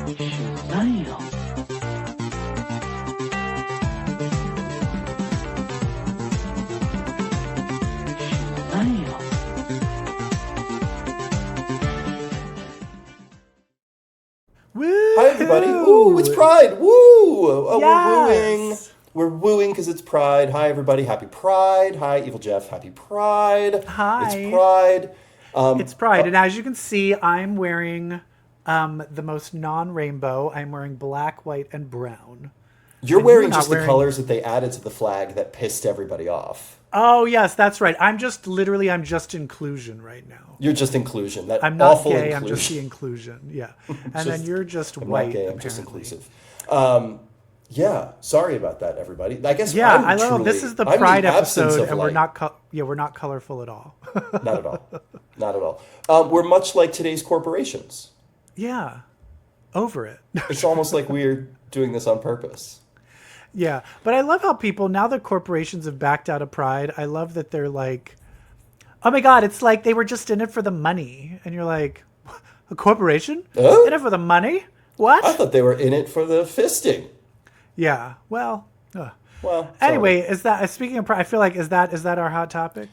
Mail. Mail. Woo! Hi, everybody. Ooh, it's Pride. Woo! Oh, Yes. We're wooing because it's Pride. Hi, everybody. Happy Pride. Hi, EvilJeff. Happy Pride. Hi. It's Pride. It's Pride, and as you can see, I'm wearing the most non-rainbow. I'm wearing black, white, and brown. You're And wearing you're not just wearing- the colors that they added to the flag that pissed everybody off. Oh yes, that's right. I'm just inclusion right now. You're just inclusion. That I'm not awful gay. inclusion. I'm just the inclusion. Yeah, and then you're just I'm white. not gay. I'm just apparently. inclusive. Yeah. Sorry about that, everybody. I guess. Yeah, I'm I love truly, this is the I'm Pride absence episode, of and we're light. not we're not colorful at all. Not at all. Not at all. We're much like today's corporations. Yeah, over it. It's almost like we're doing this on purpose. Yeah, but I love how people, now that corporations have backed out of Pride, I love that they're like, oh my God, it's like they were just in it for the money. And you're like, a corporation? Huh? In it for the money? What? I thought they were in it for the fisting. Yeah, well. Well, Anyway, is that, speaking of Pride, I feel like, is that our hot topic?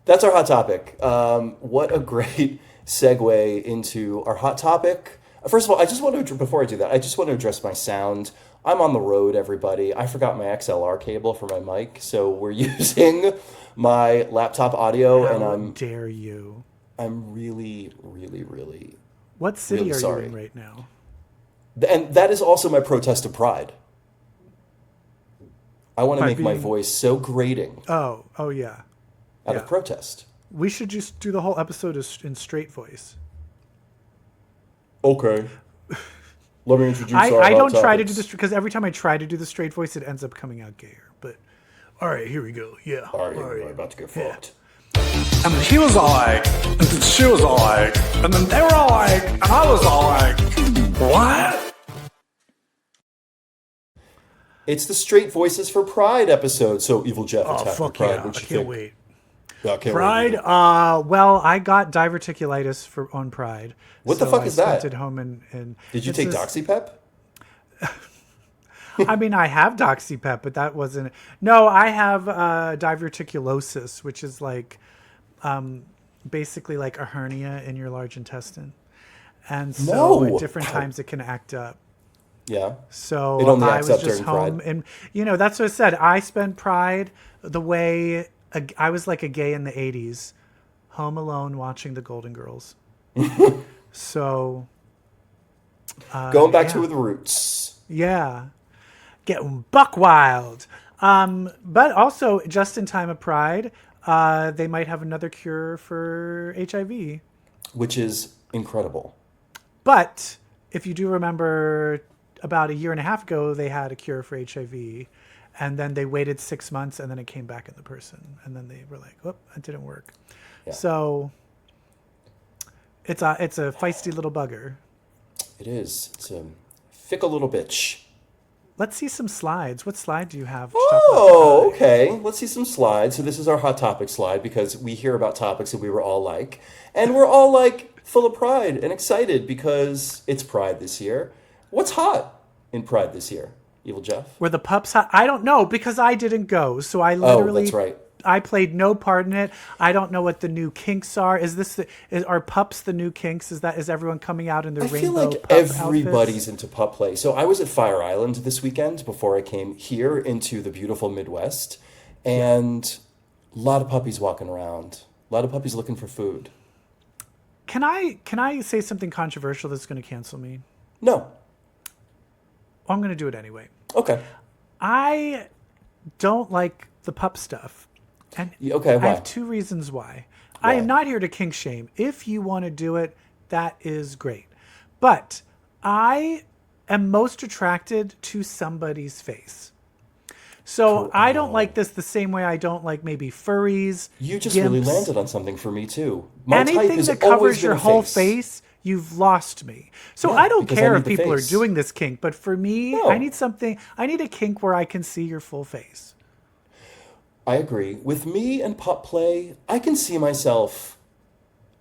that's our hot topic. What a great segue into our hot topic. First of all, I just want to, before I do that, I just want to address my sound. I'm on the road, everybody. I forgot my XLR cable for my mic, so we're using my laptop audio, and How dare you? I'm really, really, really, What city really are sorry. you in right now? And that is also my protest of Pride. I want to By make my being- voice so grating Oh yeah. out Yeah. of protest. We should just do the whole episode in straight voice. Okay. Let me introduce I our don't hot try to do topics. this because every time I try to do the straight voice, it ends up coming out gayer. But all right, here we go. Yeah. All right, we're about to get fucked. And he was all like, and then she was all like, and then they were all like, and I was all like, what? It's the Straight Voices for Pride episode. So, EvilJeff, it's Oh Happy fuck Pride. yeah! I What you can't think? wait. Yeah, I can't Pride. wait. Well, I got diverticulitis on Pride. What the so fuck I is that? spent it home and Did you it's take this- Doxypep? I mean, I have Doxypep, but that wasn't. No, I have diverticulosis, which is like, basically like a hernia in your large intestine, and so No. at different times it can act up. Yeah. So It only I acts was up just during home, Pride. and that's what I said. I spent Pride the way I was like a gay in the '80s, home alone watching the Golden Girls. So Going back yeah. to the roots. yeah, getting buck wild. But also just in time of Pride, they might have another cure for HIV. Which is incredible. But if you do remember, about a year and a half ago, they had a cure for HIV, and then they waited 6 months, and then it came back in the person, and then they were like, "Whoop, that didn't work." Yeah. So it's a feisty little bugger. It is. It's a fickle little bitch. Let's see some slides. What slide do you have? To talk about Oh, Pride? okay. Let's see some slides. So this is our hot topic slide because we hear about topics that we were all like. And we're all like full of pride and excited because it's Pride this year. What's hot in Pride this year, EvilJeff? Were the pups hot? I don't know because I didn't go. So I literally, that's right. I played no part in it. I don't know what the new kinks are. Are pups the new kinks? Is everyone coming out in their I feel rainbow like pup everybody's outfits? into pup play. So I was at Fire Island this weekend before I came here into the beautiful Midwest. And a lot of puppies walking around. A lot of puppies looking for food. Can I say something controversial that's going to cancel me? No. I'm going to do it anyway. Okay. I don't like the pup stuff. And Okay, I why? have two reasons why. I am Why? not here to kink shame. If you want to do it, that is great. But I am most attracted to somebody's face. So I don't like this the same way I don't like maybe furries. You just really gimps. landed on something for me too. My type Anything has that always covers been your a whole face. face, you've lost me. So Yeah, I don't because I care need if the people are face. doing this kink, but for me, No. I need a kink where I can see your full face. I agree. With me and pup play, I can see myself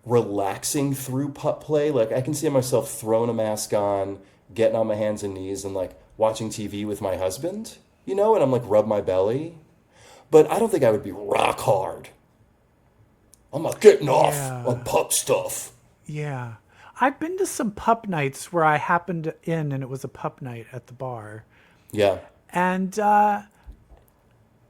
relaxing through pup play. Like I can see myself throwing a mask on, getting on my hands and knees and like watching TV with my husband, and I'm like rub my belly. But I don't think I would be rock hard. I'm not getting off on pup stuff. Yeah. I've been to some pup nights where I happened in and it was a pup night at the bar. Yeah. And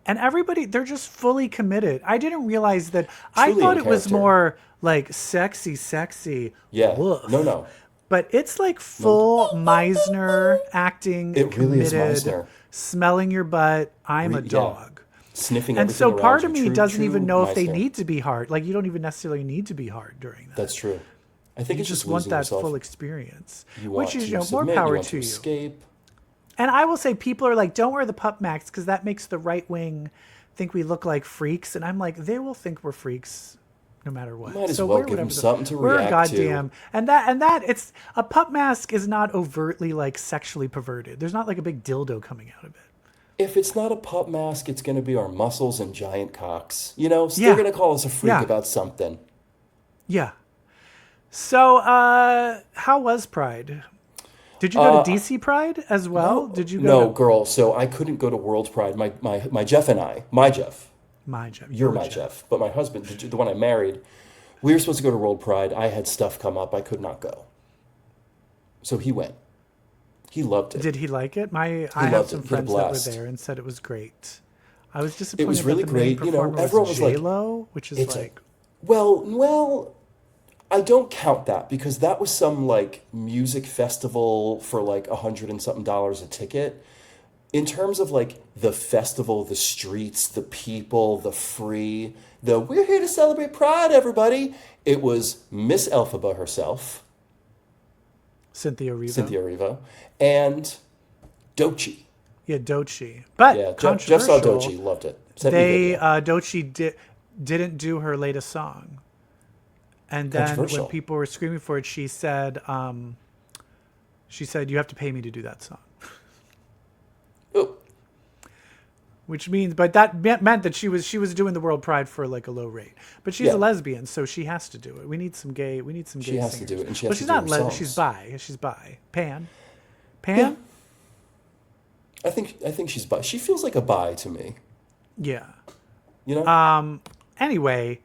everybody, they're just fully committed. I didn't realize that. I thought it was more like sexy. Yeah. Woof. No. But it's like full Meisner acting. It really is committed, Meisner. Smelling your butt. I'm a dog. Sniffing and everything so part around of you. me True, doesn't true even know if they Meisner. need to be hard. Like, you don't even necessarily need to be hard during that. That's true. I think You it's just just want losing that yourself. full experience. You want Which is, to more submit, power you want to to you. escape. And I will say, people are like, don't wear the pup masks because that makes the right wing think we look like freaks. And I'm like, they will think we're freaks no matter what. Might as so well wear give them whatever something to we're react to. goddamn. And that it's a pup mask is not overtly like sexually perverted. There's not like a big dildo coming out of it. If it's not a pup mask, it's going to be our muscles and giant cocks. So they're going to call us a freak about something. Yeah. So, how was Pride? Did you go to DC Pride as well? Did you go? No, girl. So I couldn't go to World Pride. My Jeff and I, my Jeff. You're my Jeff. But my husband, the one I married, we were supposed to go to World Pride. I had stuff come up. I could not go. So he went. He loved it. Did he like it? I loved have some it. He had a friends that were blast. there and said it was great. I was disappointed. It was really that the main great. performer Everyone was like, J-Lo, which is it's like, well, I don't count that because that was some like music festival for like $100 and something a ticket. In terms of like the festival, the streets, the people, the free, we're here to celebrate Pride, everybody. It was Miss Elphaba herself, Cynthia Erivo, and Doechii. Yeah, Doechii. But Yeah, controversial. Jeff saw Doechii, loved it. Sent me video. Doechii didn't do her latest song. And then when people were screaming for it, she said, you have to pay me to do that song. Oh. Which means, but that meant that she was doing the World Pride for like a low rate. But she's a lesbian, so she has to do it. We need some gay She has singers. to do it, and she Well, has she's to do not her songs. she's bi. She's bi. Pan. Yeah. I think she's bi. She feels like a bi to me. Yeah. Anyway,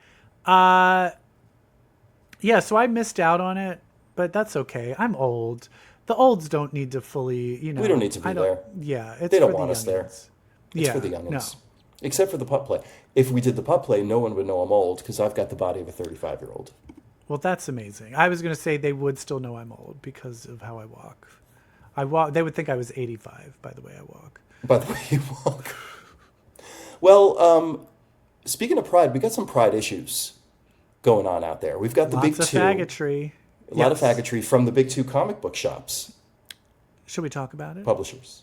yeah, so I missed out on it, but that's okay. I'm old. The olds don't need to fully, we don't need to be there. Yeah, it's They don't for want the us there. youngins. It's for the youngins. Except for the pup play. If we did the pup play, no one would know I'm old because I've got the body of a 35-year-old. Well, that's amazing. I was going to say they would still know I'm old because of how I walk. They would think I was 85 by the way I walk. By the way you walk. Well, speaking of Pride, we got some Pride issues going on out there. We've got the big two. Lots of faggotry. A lot of faggotry from the big two comic book shops. Should we talk about it? Publishers.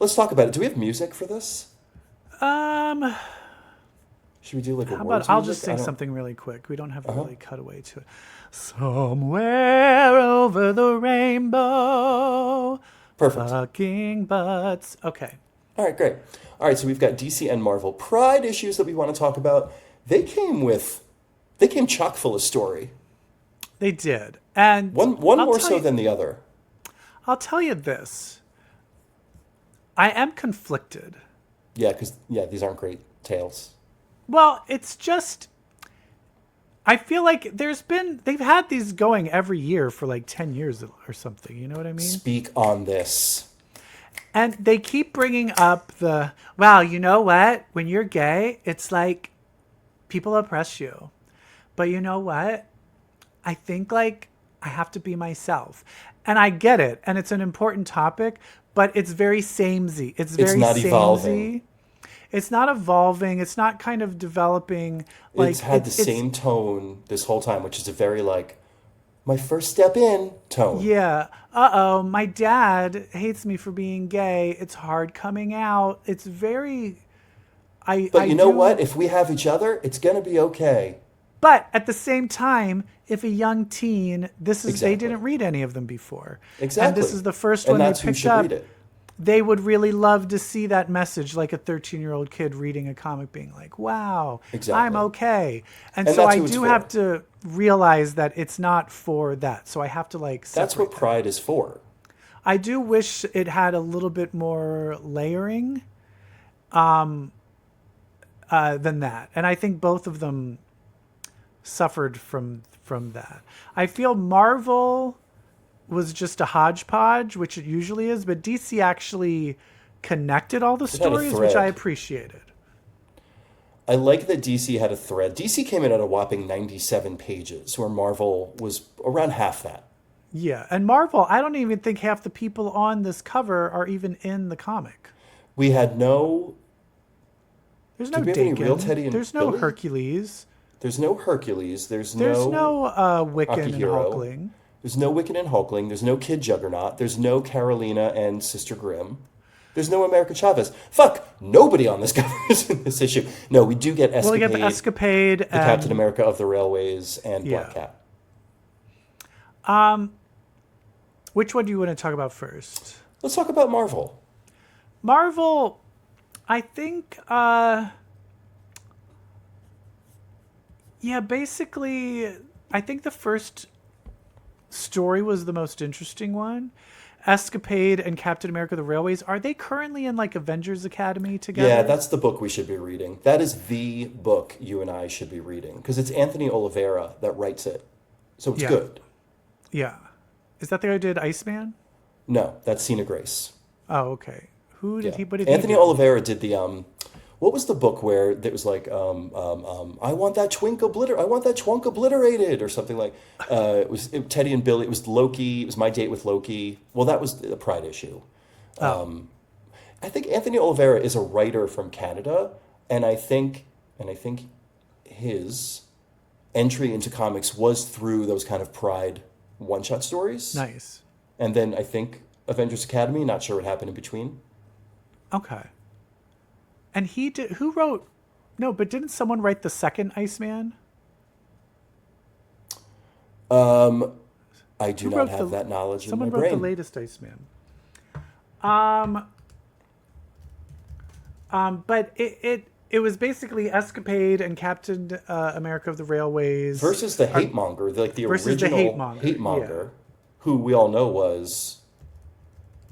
Let's talk about it. Do we have music for this? Should we do like a How words about I'll music? just sing something really quick. We don't have to really cut away to it. Somewhere over the rainbow. Perfect. Fucking butts. Okay. All right, great. All right, so we've got DC and Marvel Pride issues that we want to talk about. They came chock full of story. They did. And One more so than the other. I'll tell you this. I am conflicted. Yeah, because these aren't great tales. Well, it's just, I feel like they've had these going every year for like 10 years or something. You know what I mean? Speak on this. And they keep bringing up well, you know what? When you're gay, it's like people oppress you. But you know what? I think like I have to be myself. And I get it. And it's an important topic, but it's very samey. It's not evolving. It's not evolving. It's not kind of developing. Like, it's had the same tone this whole time, which is a very like, my first step in tone. Yeah. My dad hates me for being gay. It's hard coming out. It's very... But you know what? If we have each other, it's going to be okay. But at the same time, if a young teen, they Exactly. didn't read any of them before. Exactly. And this is the first And one they that's who picked should up. read it. they would really love to see that message, like a 13-year-old kid reading a comic being like, wow, Exactly. I'm okay. And And so that's I who it's do for. have to realize that it's not for that. So I have to like separate That's what that. Pride is for. I do wish it had a little bit more layering than that. And I think both of them suffered from that. I feel Marvel was just a hodgepodge, which it usually is, but DC actually connected all the had a stories, which thread. I appreciated. I like that DC had a thread. DC came in at a whopping 97 pages, where Marvel was around half that. Yeah, and Marvel, I don't even think half the people on this cover are even in the comic. We had no... There's no Did we have any Dagon. real Teddy and There's no Billy? Hercules. There's no Hercules. There's There's no Wiccan and Akihiro. Hulkling. There's no Wiccan and Hulkling. There's no Kid Juggernaut. There's no Carolina and Sister Grimm. There's no America Chavez. Fuck! Nobody on this cover is in this issue. No, we do get Escapade, Well, we get the Escapade the Captain America of the Railways, and Black Cat. Which one do you want to talk about first? Let's talk about Marvel. Marvel, I think, basically, I think the first story was the most interesting one. Escapade and Captain America: The Railways, are they currently in like Avengers Academy together? Yeah, that's the book we should be reading. That is the book you and I should be reading, because it's Anthony Oliveira that writes it. So it's good. Yeah. Is that the guy who did Iceman? No, that's Cena Grace. Oh, okay. Who did Yeah. he? What did Anthony he do? Oliveira did the what was the book where it was like I want that twink obliterated or something like Teddy and Billy. It was Loki. It was My Date with Loki. Well, that was the Pride issue. I think Anthony Oliveira is a writer from Canada, and I think his entry into comics was through those kind of Pride one-shot stories. Nice. And then I think Avengers Academy. Not sure what happened in between. Okay. And he did. Who wrote? No, but didn't someone write the second Iceman? I do Who not wrote have that knowledge in my Someone wrote brain. the latest Iceman. But it was basically Escapade and Captain America of the Railways Versus the hate monger, like the versus the original hate monger, who we all know was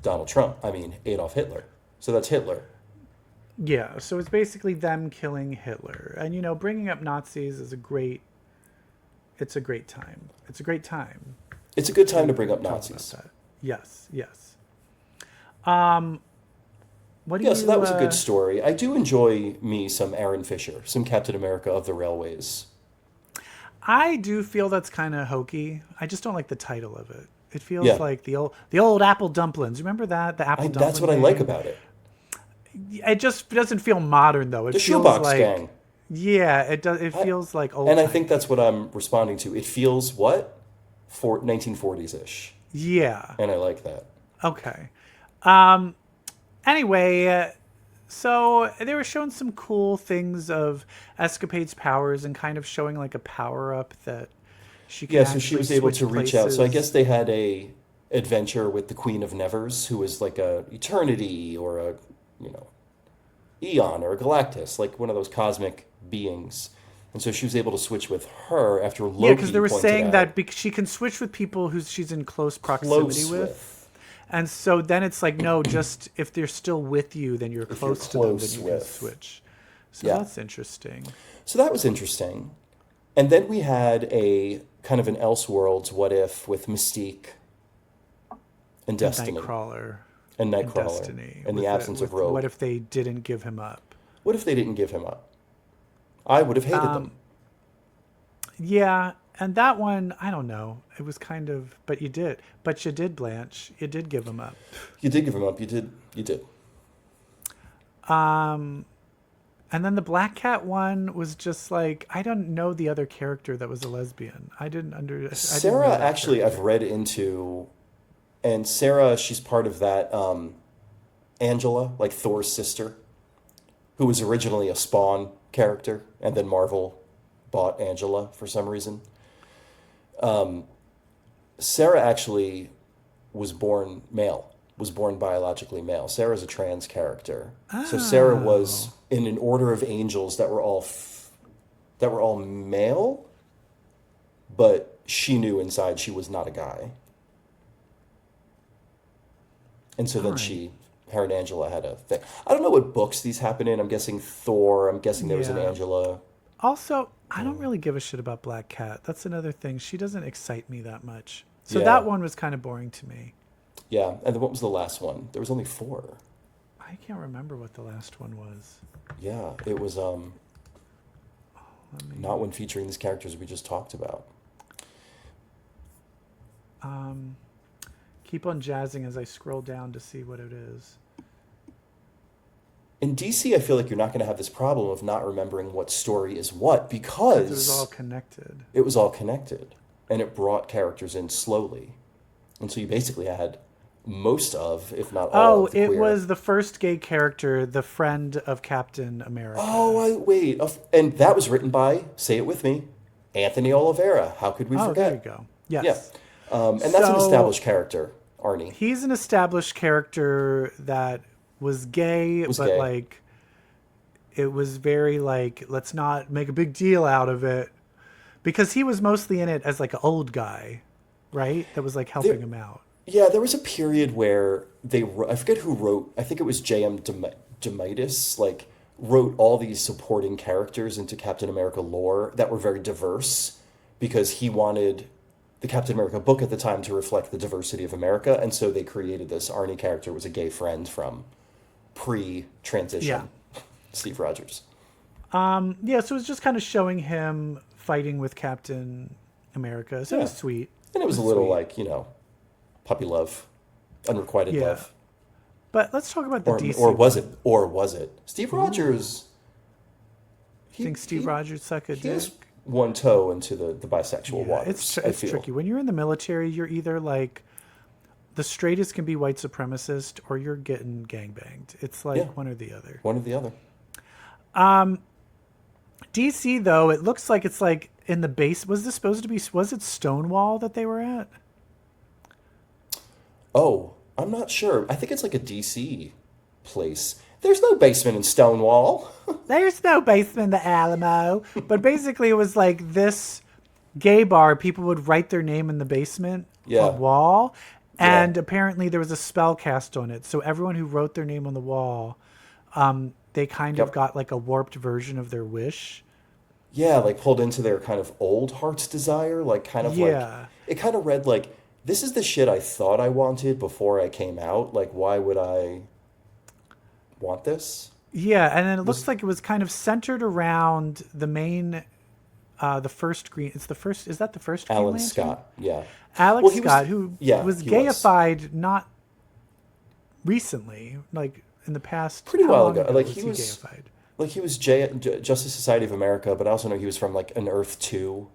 Donald Trump. I mean, Adolf Hitler. So that's Hitler. Yeah, so it's basically them killing Hitler. And, bringing up Nazis is a great time. It's a great time. It's a good time to bring up talk Nazis. about that. Yes. What do you... So that was a good story. I do enjoy me some Aaron Fisher, some Captain America of the Railways. I do feel that's kind of hokey. I just don't like the title of it. It feels like the old apple dumplings. Remember that? The apple dumpling That's what I game? like about it. It just doesn't feel modern, though. It The feels Shoebox like, Gang. Yeah, it does. It feels like old. And I time. think that's what I'm responding to. It feels what? 1940s-ish. Yeah. And I like that. Okay. Anyway, so they were showing some cool things of Escapade's powers and kind of showing like a power up that she can. Yeah, so she was able to reach out. So I places. guess they had a adventure with the Queen of Nevers, who was like a eternity or a Eon or a Galactus, like one of those cosmic beings. And so she was able to switch with her after Loki. Yeah, because they were pointed saying out that she can switch with people who she's in close proximity with. And so then it's like, no, just if they're still with you, then you're close to them, then close you with. can switch. So Yeah. that's interesting. So that was interesting. And then we had a kind of an Elseworlds what if with Mystique and Destiny. Nightcrawler. And and Nightcrawler. Destiny. And the with absence of Rogue. What if they didn't give him up? What if they didn't give him up? I would have hated them. Yeah, and that one, I don't know. It was kind of, but you did, Blanche. You did give him up. You did give him up. You did. And then the Black Cat one was just like, I don't know the other character that was a lesbian. I didn't understand. Sarah, actually, I've read into, and Sarah, she's part of that Angela, like Thor's sister, who was originally a Spawn character, and then Marvel bought Angela for some reason. Sarah actually was born male. was born biologically male. Sarah's a trans character. So Sarah was in an order of angels that were all male, but she knew inside she was not a guy. And so then her and Angela had a thing. I don't know what books these happen in. I'm guessing Thor. I'm guessing there was an Angela. Also, I don't really give a shit about Black Cat. That's another thing. She doesn't excite me that much. So that one was kind of boring to me. Yeah, and then what was the last one? There was only 4. I can't remember what the last one was. Yeah, it was not one featuring these characters we just talked about. Keep on jazzing as I scroll down to see what it is. In DC, I feel like you're not going to have this problem of not remembering what story is what because it was all connected. It was all connected, and it brought characters in slowly. And so you basically had most of, if not all of the queer. Was the first gay character, the friend of Captain America. Wait. And that was written by, say it with me, Anthony Oliveira. How could we forget? There you go. Yes. Yeah. And that's an established character, Arnie. He's an established character that was gay, but like, it was very like, let's not make a big deal out of it. Because he was mostly in it as like an old guy, right? That was like helping him out. Yeah, there was a period where I forget who wrote, I think it was J.M. Demitis, like, wrote all these supporting characters into Captain America lore that were very diverse because he wanted the Captain America book at the time to reflect the diversity of America, and so they created this. Arnie character was a gay friend from pre-transition Steve Rogers. So it was just kind of showing him fighting with Captain America, so it was sweet. And it was a little like, puppy love, unrequited love. But let's talk about the DC. Or was it? Steve Rogers. You think Steve Rogers suck a dick? He has one toe into the bisexual waters. It's tricky. When you're in the military, you're either like the straightest can be white supremacist or you're getting gangbanged. It's like one or the other. One or the other. DC, though, it looks like it's like in the base. Was it Stonewall that they were at? Oh, I'm not sure. I think it's like a DC place. There's no basement in Stonewall. There's no basement in the Alamo. But basically it was like this gay bar. People would write their name in the basement on the wall. And apparently there was a spell cast on it. So everyone who wrote their name on the wall, they kind of got like a warped version of their wish. Yeah, like pulled into their kind of old heart's desire. Like kind of like, it kind of read like, this is the shit I thought I wanted before I came out. Like, why would I want this? Yeah, and then it looks like it was kind of centered around the main, the first Green. Is that the first Green Alan Lantern? Scott, yeah. Alex Scott, who was gayified not recently, like in the past. Pretty while ago. Like he was gayified. Like he was Justice Society of America, but I also know he was from like an Earth 2.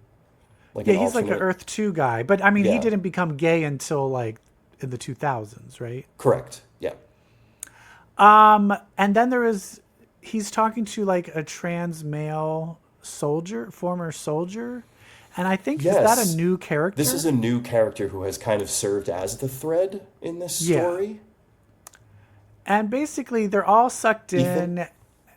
Like he's like an Earth 2 guy. But I mean, he didn't become gay until like in the 2000s, right? Correct. Yeah. And then he's talking to like a trans male former soldier. And I think, is that a new character? This is a new character who has kind of served as the thread in this story. And basically they're all sucked in.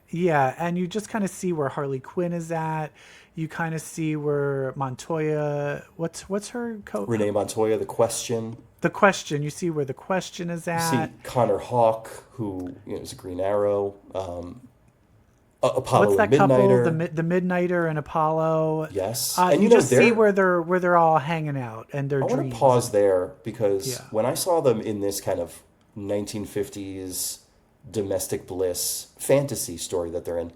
Yeah. And you just kind of see where Harley Quinn is at. You kind of see where Montoya, what's her code? Renee Montoya, The Question. The Question. You see where The Question is at. You see Connor Hawke, who is a Green Arrow. Apollo, what's that Midnighter. Couple? The Midnighter and Apollo. Yes. And you just see where they're all hanging out and their dreams. I want to pause there because when I saw them in this kind of 1950s domestic bliss fantasy story that they're in,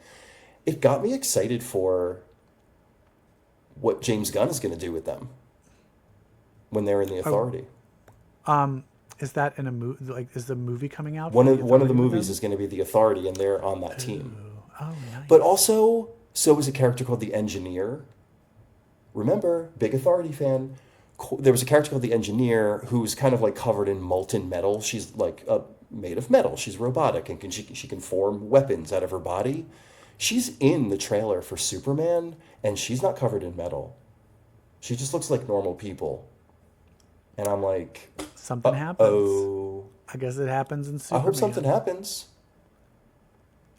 it got me excited for what James Gunn is going to do with them when they're in the Authority. Is that in a movie? Like, is the movie coming out? One of the movies is going to be the Authority, and they're on that team. Oh, nice. But also, so is a character called the Engineer. Remember, big Authority fan. There was a character called the Engineer who's kind of like covered in molten metal. She's like made of metal. She's robotic and she can form weapons out of her body. She's in the trailer for Superman, and she's not covered in metal. She just looks like normal people. And I'm like, something happens. Oh, I guess it happens in I Superman. hope something happens.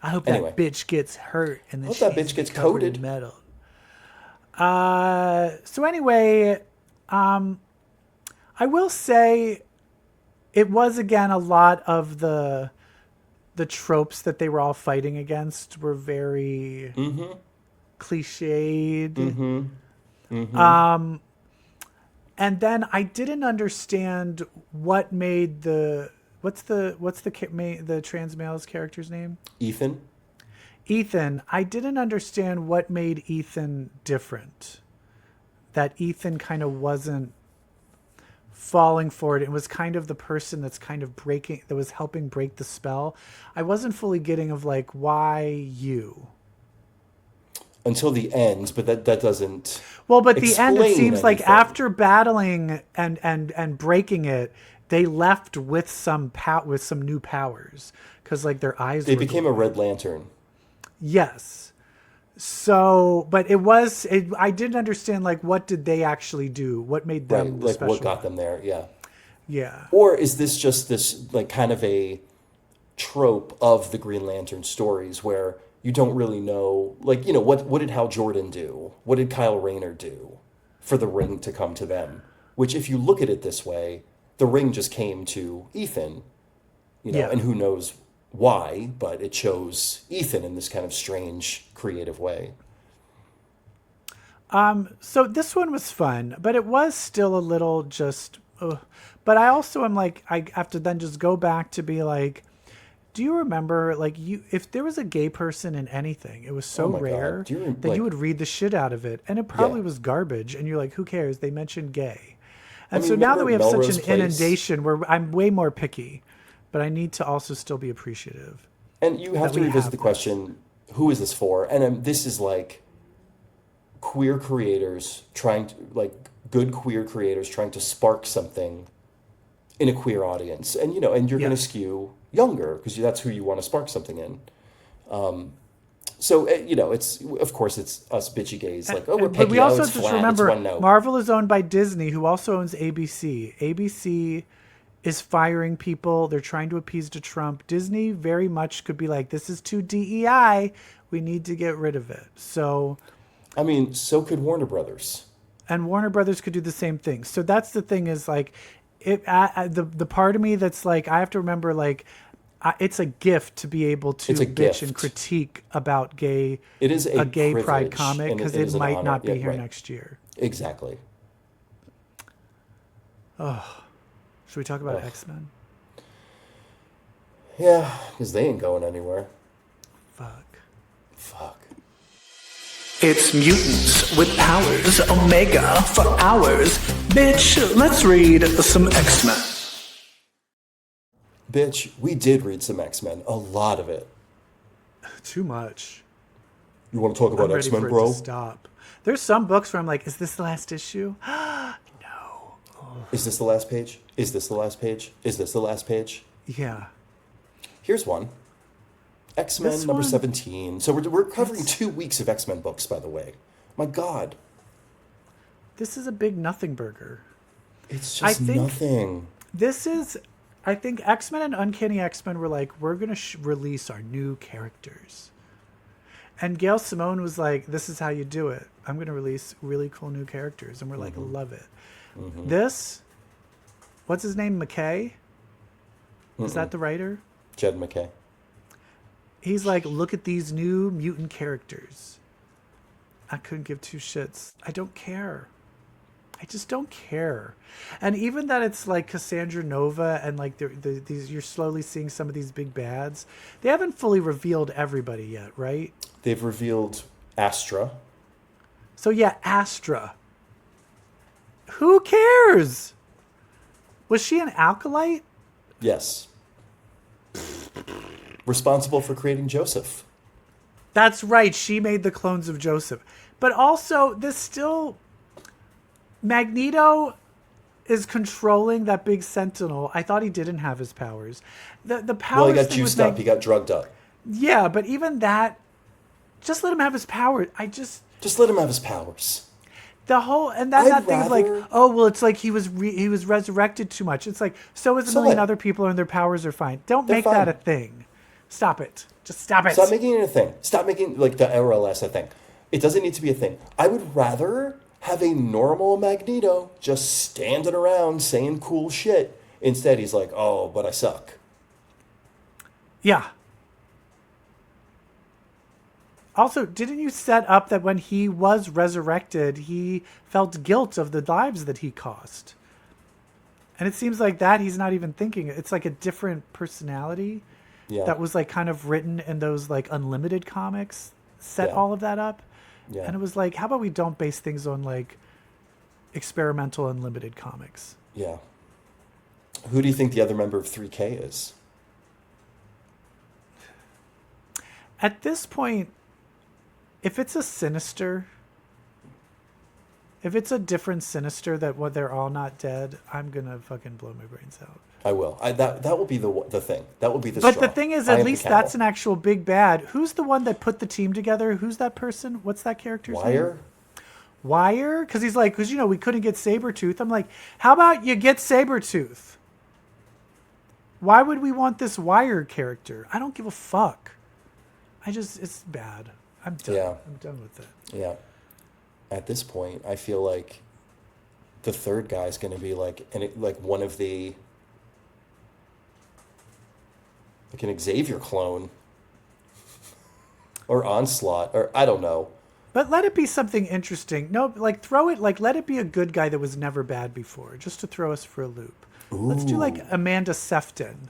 I hope Anyway. that bitch gets hurt and then I hope that she's bitch gets covered in coated. metal. So anyway, I will say it was again a lot of the tropes that they were all fighting against were very cliched. And then I didn't understand what made the trans male's character's name? Ethan? Ethan. I didn't understand what made Ethan different. That Ethan kind of wasn't falling for it. It was kind of the person that's kind of that was helping break the spell. I wasn't fully getting of like, why you? Until the end, but that doesn't. Well, but the end, it explain seems like anything. after battling and breaking it, they left with some new powers because like their eyes. They were became glowing. a Red Lantern. Yes. So, but I didn't understand like what did they actually do? What made them Right, the like special what got one? them there, yeah. Yeah. Or is this just this like kind of a trope of the Green Lantern stories where you don't really know, like, you know, what did Hal Jordan do? What did Kyle Rayner do for the ring to come to them? Which, if you look at it this way, the ring just came to Ethan, you know, Yeah. and who knows why, but it chose Ethan in this kind of strange, creative way. So this one was fun, but it was still a little just. But I also am like, I have to then just go back to be like, do you remember like if there was a gay person in anything, it was so Oh my God. rare Do you that like- you would read the shit out of it, and it probably Yeah. was garbage, and you're like, who cares? They mentioned gay, and I so mean, now that we have remember such Melrose an Place? inundation, where I'm way more picky, but I need to also still be appreciative. And you have that to we revisit have the this. question, who is this for? And this is like queer creators good queer creators trying to spark something in a queer audience. And, you know, and you're going to Yes. skew younger because that's who you want to spark something in. So, you know, it's us bitchy gays like, oh, we're But picky, we also it's just flat, remember it's one note. Marvel is owned by Disney, who also owns ABC. ABC is firing people. They're trying to appease to Trump. Disney very much could be like, this is too DEI. We need to get rid of it. So, I mean, so could Warner Brothers. and Warner Brothers could do the same thing. So that's the thing is like, the part of me that's like, I have to remember like, it's a gift to be able to It's a bitch and gift. critique about gay. It is a gay pride privilege, comic and because it it is an might honor. not be Yeah, here right. next year. Exactly. Should we talk about X-Men? Yeah, because they ain't going anywhere. Fuck. It's mutants with powers, Omega for hours. Bitch, let's read some X-Men. Bitch, we did read some X-Men. A lot of it. Too much. You want to talk I'm about ready X-Men, for it bro? to stop. There's some books where I'm like, is this the last issue? Is this the last page? Is this the last page? Is this the last page? Yeah. Here's one. X-Men This number one- 17. So we're covering 2 weeks of X-Men books, by the way. My God. This is a big nothing burger. It's I just think- nothing. I think X-Men and Uncanny X-Men were like, we're going to release our new characters. And Gail Simone was like, this is how you do it. I'm going to release really cool new characters. And we're like, love it. This, what's his name? McKay? Is that the writer? Jed McKay. He's like, look at these new mutant characters. I couldn't give two shits. I don't care. I just don't care. And even that it's like Cassandra Nova and like these, you're slowly seeing some of these big bads. They haven't fully revealed everybody yet, right? They've revealed Astra. So yeah, Astra. Who cares? Was she an alkalite? Yes. Responsible for creating Joseph. That's right. She made the clones of Joseph. But also, this still... Magneto is controlling that big Sentinel. I thought he didn't have his powers. The powers Well, he got thing with juiced up. He got drugged up. Yeah, but even that... Just let him have his powers. Just let him have his powers. The whole and then I'd that thing of like, rather- oh well, it's like he was resurrected too much. It's like so is a million what? other people and their powers are fine. Don't They're make that fine. a thing. Stop it. Just stop it. Stop making it a thing. Stop making like the RLS a thing. It doesn't need to be a thing. I would rather have a normal Magneto just standing around saying cool shit. Instead, he's like, "Oh, but I suck." Yeah. Also, didn't you set up that when he was resurrected, he felt guilt of the lives that he cost? And it seems like that he's not even thinking. It's like a different personality Yeah. that was like kind of written in those like Unlimited comics, set Yeah. all of that up. Yeah. And it was like, how about we don't base things on like experimental Unlimited comics? Yeah. Who do you think the other member of 3K is? At this point, if it's a Sinister, if it's a different Sinister that what they're all not dead, I'm gonna fucking blow my brains out. I will. That will be the thing. That will be the. But straw. the thing is, I at am the least camel. that's an actual big bad. Who's the one that put the team together? Who's that person? What's that character's name? Wire. Wire? Because he's like, because we couldn't get Sabretooth. I'm like, how about you get Sabretooth? Why would we want this Wire character? I don't give a fuck. it's bad. I'm done. Yeah. I'm done with it. Yeah. At this point, I feel like the third guy's going to be like one of the like an Xavier clone or Onslaught or I don't know. But let it be something interesting. No, like throw it, like let it be a good guy that was never bad before, just to throw us for a loop. Let's do like Amanda Sefton.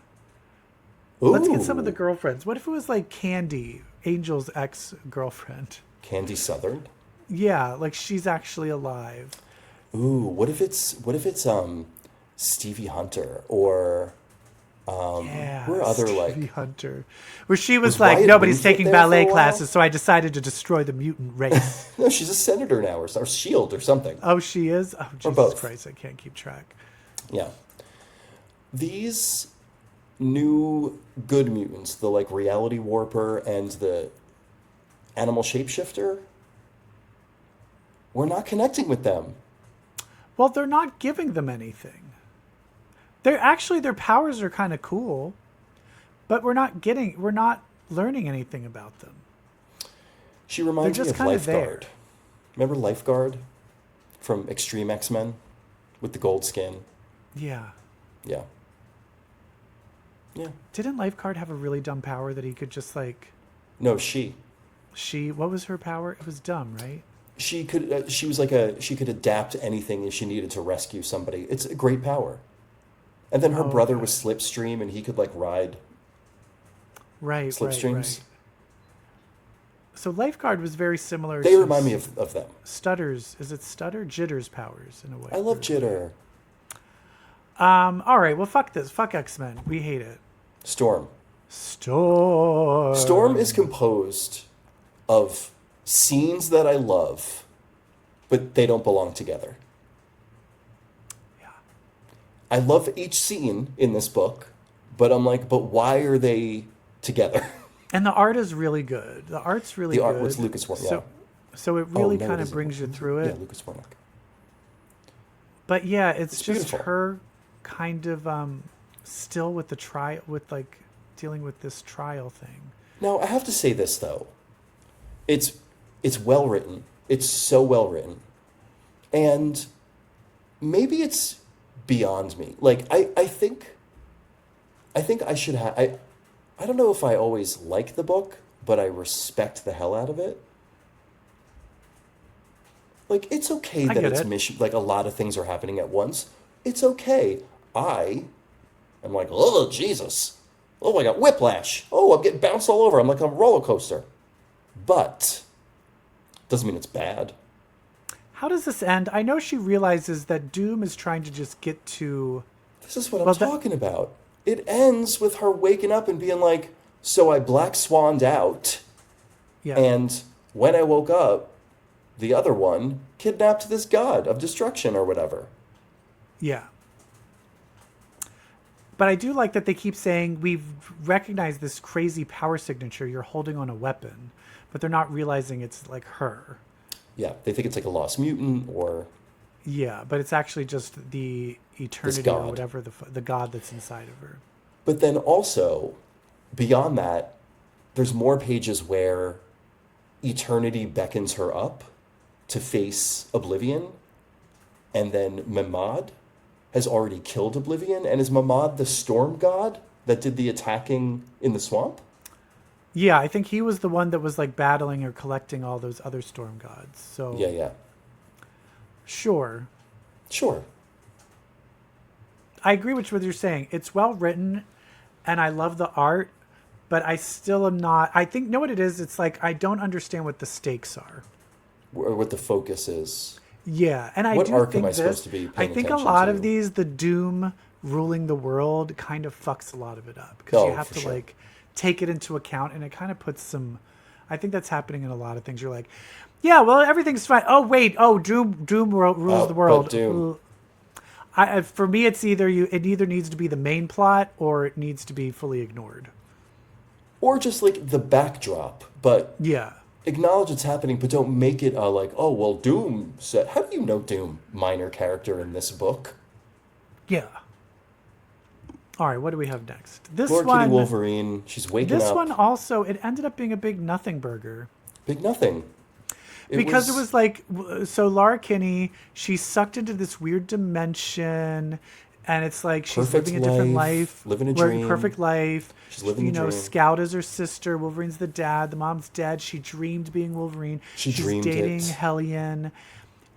Let's get some of the girlfriends. What if it was like Candy, Angel's ex-girlfriend? Candy Southern. Yeah, like she's actually alive. Ooh, what if it's Stevie Hunter or Yeah, where other Stevie like Hunter, where she was Was like, Wyatt nobody's Ruth taking there for a ballet while? classes, so I decided to destroy the mutant race. no, she's a senator now or Shield or something. Oh, she is? Oh, Jesus both. Christ, I can't keep track. Yeah. These new good mutants, the like reality warper and the animal shapeshifter, we're not connecting with them. Well, they're not giving them anything. They're actually, their powers are kind of cool, but we're not learning anything about them. She reminds They're me just of kinda there. Lifeguard. Remember Lifeguard from Extreme X-Men with the gold skin? Yeah. Yeah. Yeah. Didn't Lifeguard have a really dumb power that he could just like, No, she what was her power? It was dumb, right? she could she was like she could adapt to anything if she needed to rescue somebody. It's a great power. And then her brother okay. was Slipstream and he could like ride Right, slipstreams. right. So Lifeguard was very similar They to remind me of them. Stutter's, is it Stutter? Jitter's powers in a way. I love Jitter. All right, well, fuck this. Fuck X-Men. We hate it. Storm. Storm. Storm is composed of scenes that I love, but they don't belong together. Yeah. I love each scene in this book, but I'm like, but why are they together? And the art is really good. The art's really The good. art was Lucas Warnock. So, so it really no, kind it of isn't. brings you through it. Yeah, Lucas Warnock. But yeah, it's just beautiful. her kind of still with the trial, with like dealing with this trial thing. Now, I have to say this though. It's well written. It's so well written. And maybe it's beyond me. Like I think I should have I don't know if I always like the book, but I respect the hell out of it. Like it's okay I that get it's it. mission like a lot of things are happening at once. It's okay. I'm like, oh Jesus. Oh, I got whiplash. Oh, I'm getting bounced all over. I'm like a roller coaster. But doesn't mean it's bad. How does this end? I know she realizes that Doom is trying to just get to. This is what I'm Well, that- talking about. It ends with her waking up and being like, so I black swanned out, Yeah. and when I woke up, the other one kidnapped this god of destruction or whatever. Yeah. But I do like that they keep saying, we've recognized this crazy power signature. You're holding on a weapon. But they're not realizing it's like her. Yeah, they think it's like a lost mutant or Yeah, but it's actually just the eternity god. or whatever the god that's inside of her. But then also, beyond that, there's more pages where eternity beckons her up to face Oblivion, and then Mimad has already killed Oblivion, and is Mimad the storm god that did the attacking in the swamp? Yeah, I think he was the one that was like battling or collecting all those other storm gods. So Yeah. Sure. Sure. I agree with what you're saying. It's well written, and I love the art, but I still am not. I think, know what it is? It's like I don't understand what the stakes are. Or what the focus is. Yeah, and I What do arc think am I this. supposed to be I paying think a attention lot to? of these, the Doom ruling the world, kind of fucks a lot of it up because Oh, you have for to sure. like take it into account, and it kind of puts some. I think that's happening in a lot of things. You're like, yeah, well, everything's fine. Oh wait, Doom rules the world. But Doom. For me, it's it either needs to be the main plot or it needs to be fully ignored. Or just like the backdrop, but Yeah. acknowledge it's happening, but don't make it like, oh, well, Doom said. How do you know Doom, minor character in this book? Yeah. All right, what do we have next? This Lord one, Kitty Wolverine, she's waking this up. one also, it ended up being a big nothing burger. Big nothing. Because it was like, so Laura Kinney, she's sucked into this weird dimension, and it's like she's Perfect living a different life, living a dream. perfect life. She's living a dream. Scout is her sister, Wolverine's the dad, the mom's dead. She dreamed being Wolverine. She's She's dreamed dating it. Hellion.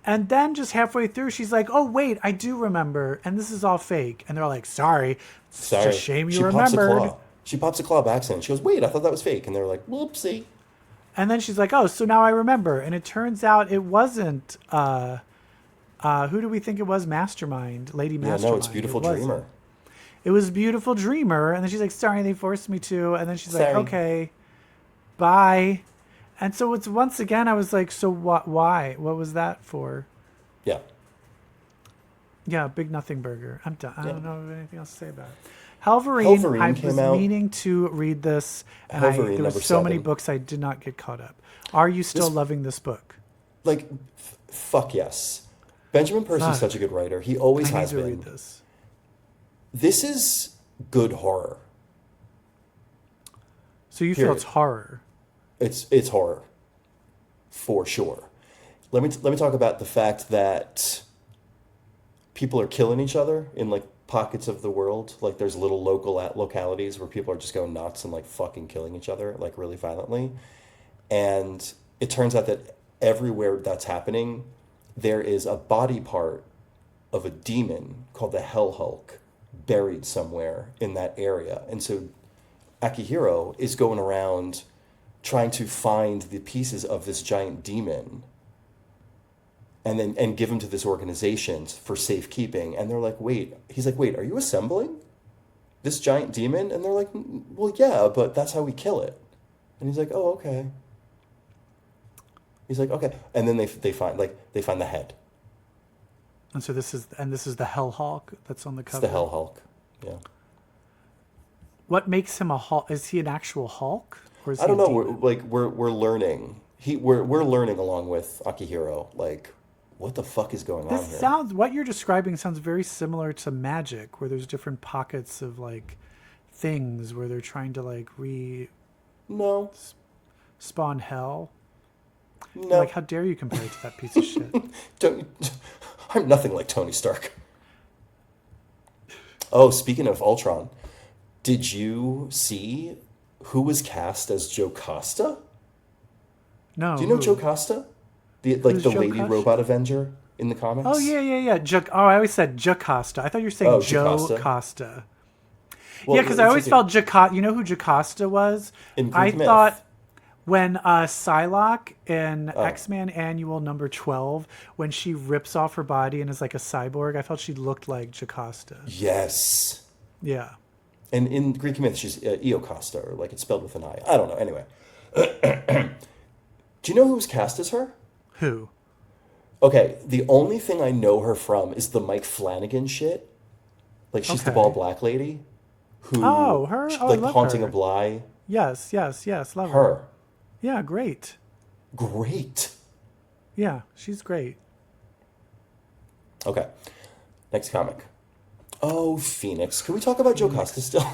And then just halfway through, she's like, oh, wait, I do remember, and this is all fake. And they're like, sorry, it's just a shame you She pops a remembered. claw. She pops a claw by accident. She goes, wait, I thought that was fake. And they're like, whoopsie. And then she's like, oh, so now I remember. And it turns out it wasn't, who do we think it was? Mastermind, Lady Yeah, Mastermind. no, it's Beautiful It wasn't. Dreamer. It was Beautiful Dreamer. And then she's like, sorry, they forced me to. And then she's like, Sorry. okay, bye. And so it's once again, I was like, so what, why? What was that for? Yeah. Yeah, big nothing burger. I'm done. I Yeah. don't know anything else to say about it. Hellverine, Hellverine I came was out- meaning to read this, and Hellverine, there number were so many 7. books I did not get caught up. Are you still This- loving this book? Like, fuck yes. Benjamin Percy's Fuck. such a good writer. He always I need has to been. read this. This is good horror. So you feel Period. it's horror? It's horror, for sure. Let me talk about the fact that people are killing each other in like pockets of the world. Like there's little localities where people are just going nuts and like fucking killing each other like really violently. And it turns out that everywhere that's happening, there is a body part of a demon called the Hell Hulk buried somewhere in that area. And so Akihiro is going around trying to find the pieces of this giant demon and give them to this organization for safekeeping. And they're like, he's like, wait, are you assembling this giant demon? And they're like, well, yeah, but that's how we kill it. And he's like, oh, okay. He's like, okay. And then they find the head. And so this is the Hell Hulk that's on the It's cover. the Hell Hulk. Yeah. What makes him a Hulk? Is he an actual Hulk, or is I don't he a know. demon? We're learning. We're learning along with Akihiro. Like, what the fuck is going on This here? sounds, what you're describing sounds very similar to Magik, where there's different pockets of like things where they're trying to like No. spawn hell. No. Like, how dare you compare it to that piece of shit? I'm nothing like Tony Stark. Oh, speaking of Ultron, did you see who was cast as Joe Costa? No. Do you know who? Joe Costa? Who's The Joe lady Costa? robot Avenger in the comics? Oh yeah. I always said Jocasta. I thought you were saying Oh, Joe Jocasta. Costa. Well, Yeah, because I it's always like felt Jocasta. You know who Jocasta was? In I Greek myth. thought when Psylocke in Oh. X-Men Annual number 12, when she rips off her body and is like a cyborg, I felt she looked like Jocasta. Yes. Yeah. And in Greek myth, she's Iocosta, or like it's spelled with an I. I don't know. Anyway. Do you know who was cast as her? Who? Okay, the only thing I know her from is the Mike Flanagan shit. Like, she's the Okay. bald black lady who... Oh, her? Oh, I like, love Haunting her. of Bly. Yes. Love her. Her. Yeah, great. Great. Yeah, she's great. Okay. Next comic. Oh, Phoenix. Can we talk about Joe Costa still?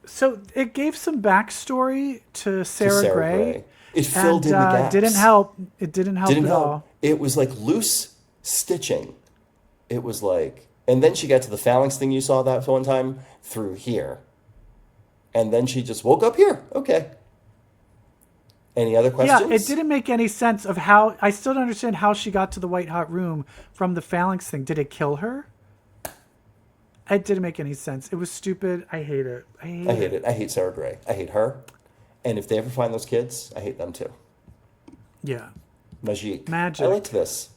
So it gave some backstory to Sarah Gray. It filled in the gaps. Didn't help. It didn't help at all. It was like loose stitching. It was like, and then she got to the phalanx thing you saw that one time through here. And then she just woke up here. Okay. Any other questions? Yeah, it didn't make any sense of how. I still don't understand how she got to the white hot room from the phalanx thing. Did it kill her? It didn't make any sense. It was stupid. I hate it. I hate it. I hate Sarah Gray. I hate her. And if they ever find those kids, I hate them too. Yeah. Magik. Magic. I liked this.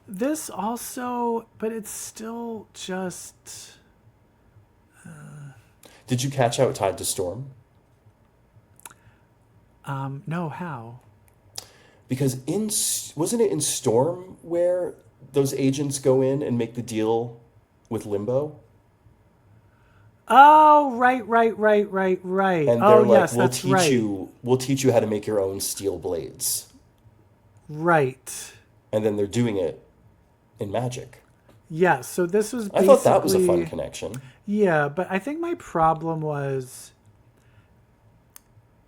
This also, but it's still just. Did you catch how it tied to Storm? No, how? Because wasn't it in Storm where those agents go in and make the deal with Limbo? Oh, right. And they're like, we'll teach you how to make your own steel blades. Right. And then they're doing it in Magik. Yeah, so this was I thought that was a fun connection. Yeah, but I think my problem was...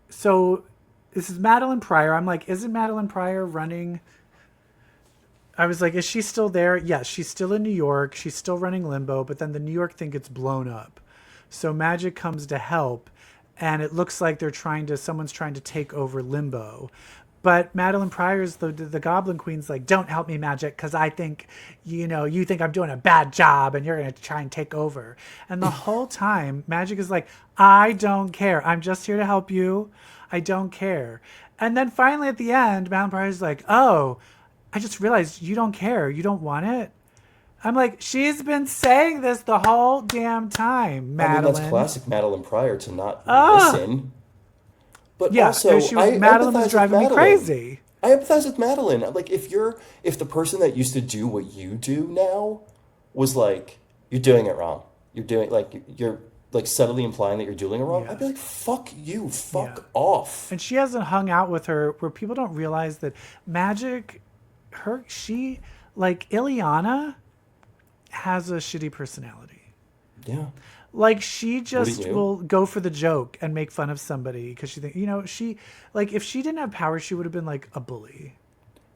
So, this is Madeline Pryor. I'm like, isn't Madeline Pryor running... I was like, is she still there? Yes, she's still in New York. She's still running Limbo, but then the New York thing gets blown up. So Magik comes to help, and it looks like someone's trying to take over Limbo. But Madeline Pryor's the Goblin Queen's like, don't help me, Magik, because I think, you think I'm doing a bad job, and you're going to try and take over. And the whole time, Magik is like, I don't care. I'm just here to help you. I don't care. And then finally at the end, Madeline Pryor's like, oh, I just realized you don't care. You don't want it. I'm like, she's been saying this the whole damn time, Madeline. I mean, that's classic Madeline Pryor to not listen. But yeah, also, Madeline was driving me crazy. I empathize with Madeline. Like, if the person that used to do what you do now was like, you're doing it wrong. You're subtly implying that you're doing it wrong. Yeah. I'd be like, fuck you, fuck off. And she hasn't hung out with her where people don't realize that Magik, Ileana has a shitty personality. Yeah. Like, she just will go for the joke and make fun of somebody because she thinks, if she didn't have power, she would have been like a bully.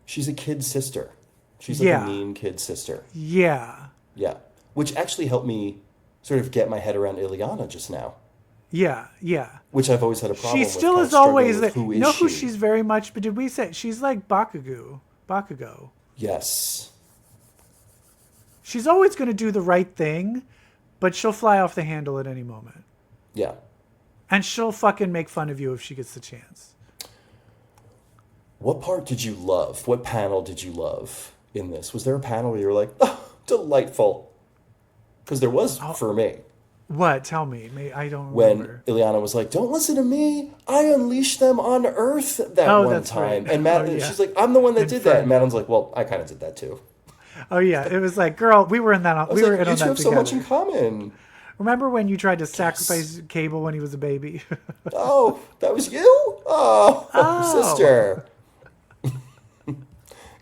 She's a kid sister. She's like a mean kid sister. Yeah. Yeah. Which actually helped me sort of get my head around Ileana just now. Yeah. Which I've always had a problem with. She still is always there. You know who she's very much, but did we say she's like Bakugo? Yes. She's always going to do the right thing, but she'll fly off the handle at any moment. Yeah. And she'll fucking make fun of you if she gets the chance. What part did you love? What panel did you love in this? Was there a panel where you were like, oh, delightful? Because there was for me. What? Tell me. I don't When remember. Ileana was like, don't listen to me. I unleashed them on Earth that one time. Right. And she's like, I'm the one that did that. And Madeline's like, well, I kind of did that too. Oh, yeah. It was like, girl, we were in that. We were in on that together. You two have so much in common. Remember when you tried to sacrifice Cable when he was a baby? Oh, that was you? Oh. Sister.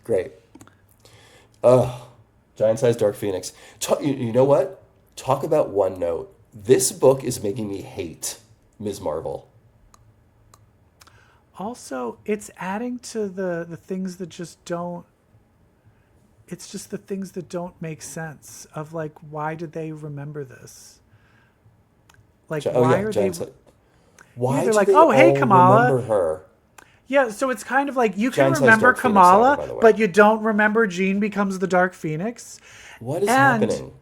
Great. Giant-sized Dark Phoenix. You know what? Talk about one note. This book is making me hate Ms. Marvel. Also, it's adding to the things that just don't... It's just the things that don't make sense of, like, why did they remember this? Like, why are they... Why they're do like, they oh, hey, all Kamala. remember her? Yeah, so it's kind of like you can remember Kamala, but you don't remember Jean becomes the Dark Phoenix. What is happening?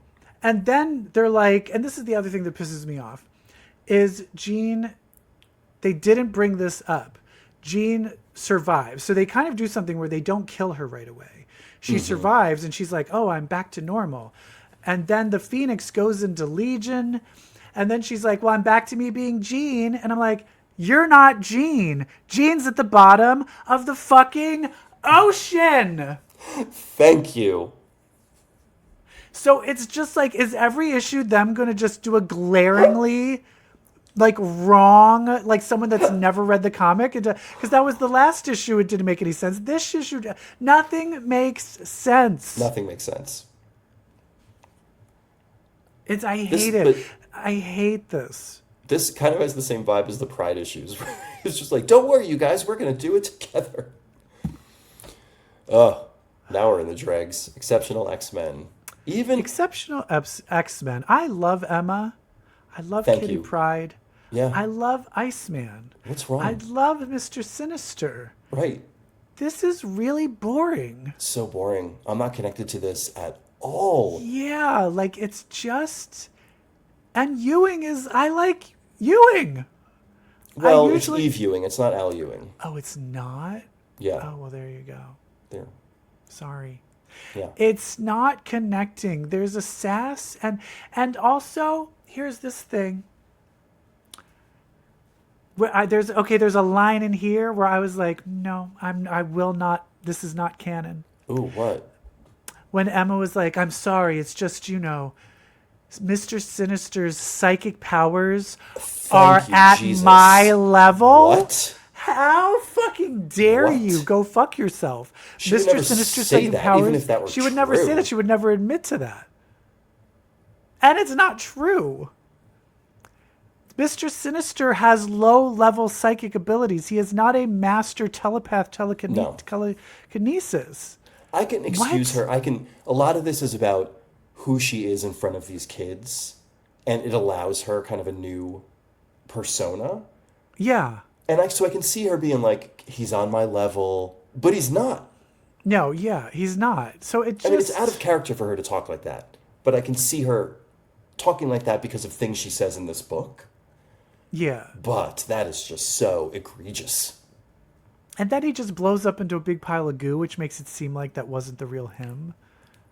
And then they're like, and this is the other thing that pisses me off, is Jean, they didn't bring this up. Jean survives. So they kind of do something where they don't kill her right away. She survives and she's like, oh, I'm back to normal. And then the Phoenix goes into Legion. And then she's like, well, I'm back to me being Jean. And I'm like, you're not Jean. Jean's at the bottom of the fucking ocean. Thank you. So it's just like, is every issue them going to just do a glaringly like wrong, like someone that's never read the comic, because that was the last issue. It didn't make any sense. This issue, nothing makes sense. Nothing makes sense. I hate it. I hate this. This kind of has the same vibe as the Pride issues. It's just like, don't worry, you guys, we're gonna do it together. Oh, now we're in the dregs. Exceptional X-Men. Even Exceptional X-Men. I love Emma. I love Thank Kitty you. Pryde. Yeah. I love Iceman. What's wrong? I love Mr. Sinister. Right. This is really boring. So boring. I'm not connected to this at all. Yeah, like it's just... And Ewing is... I like Ewing. Well, it's Eve Ewing. It's not Al Ewing. Oh, it's not? Yeah. Oh, well, there you go. There. Sorry. Yeah. It's not connecting. There's a sass, and also here's this thing. Where there's a line in here where I was like, no, I will not. This is not canon. Ooh, what? When Emma was like, I'm sorry, it's just, Mr. Sinister's psychic powers are at Jesus. my level. What? How fucking dare What? you? Go fuck yourself. She would Mr. never Sinister's say psychic that, powers. even if that were she would never say true. that. She would never admit to that. And it's not true. Mr. Sinister has low-level psychic abilities. He is not a master telepath telekinesis. I can excuse What? her. A lot of this is about who she is in front of these kids, and it allows her kind of a new persona. Yeah. And so I can see her being like, he's on my level, but he's not. No, yeah, he's not. So it just... I mean, it's out of character for her to talk like that, but I can see her talking like that because of things she says in this book. Yeah. But that is just so egregious. And then he just blows up into a big pile of goo, which makes it seem like that wasn't the real him.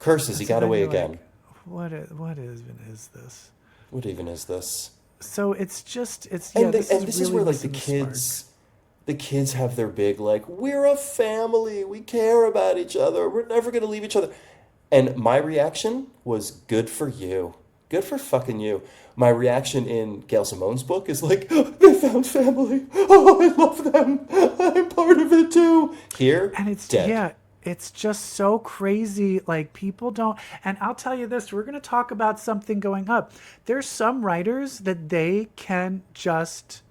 Curses, he got then away you're again. like, what even is this? What even is this? So it's just And this this is really where like missing the kids have their big like, we're a family, we care about each other, we're never gonna leave each other. And my reaction was, good for you. Good for fucking you. My reaction in Gail Simone's book is like, they found family. Oh, I love them. I'm part of it too. Here, And it's dead. yeah, it's just so crazy. Like people don't. And I'll tell you this: we're going to talk about something going up. There's some writers that they can just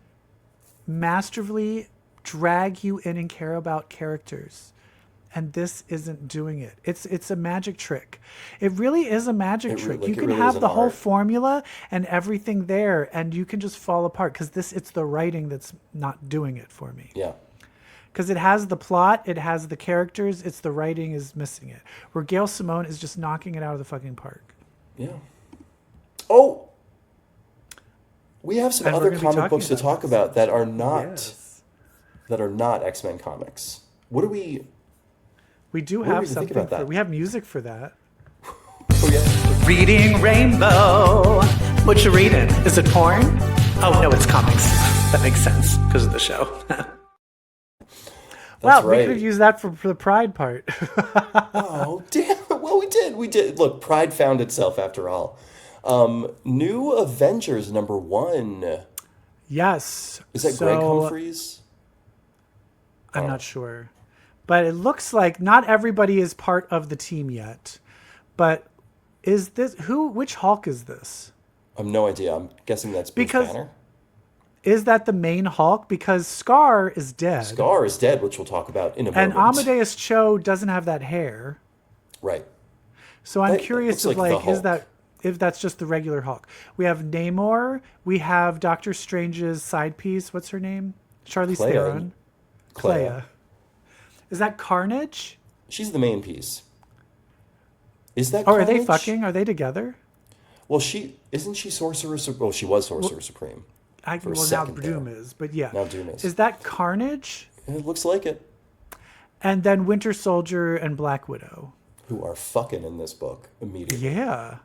masterfully drag you in and care about characters. And this isn't doing it. It's a magic trick. It really is a magic trick. You can really is have an the whole art. formula and everything there, and you can just fall apart because it's the writing that's not doing it for me. Yeah. Because it has the plot, it has the characters, it's the writing is missing it. Where Gail Simone is just knocking it out of the fucking park. Yeah. Oh, we have some And we're other gonna be comic talking books to about talk this. about that are not X-Men comics. What do we? We do What do have we think something about that? we have music for that. Oh yeah. Reading Rainbow. What you reading? Is it porn? Oh, no, it's comics. That makes sense because of the show. Well, we right. could have used that for the Pride part. Oh damn! Well, we did. We did. Look, Pride found itself after all. New Avengers #1. Yes. Is that Greg Humphreys? I'm not sure. But it looks like not everybody is part of the team yet. But is this which Hulk is this? I have no idea. I'm guessing that's Bruce Because- Banner. Is that the main Hulk? Because Scar is dead. Scar is dead, which we'll talk about in a And moment. Amadeus Cho doesn't have that hair. Right. So I'm That curious looks of like the if that's just the regular Hulk. We have Namor. We have Doctor Strange's side piece. What's her name? Charlize Clea. Theron. Clea. Is that Carnage? She's the main piece. Is that? Or are they Carnage? fucking? Are they together? Well, isn't she Sorcerer? Well, she was Sorcerer Supreme. Now second Doom there. is, but yeah. Now Doom is. Is that Carnage? It looks like it. And then Winter Soldier and Black Widow. Who are fucking in this book immediately? Yeah.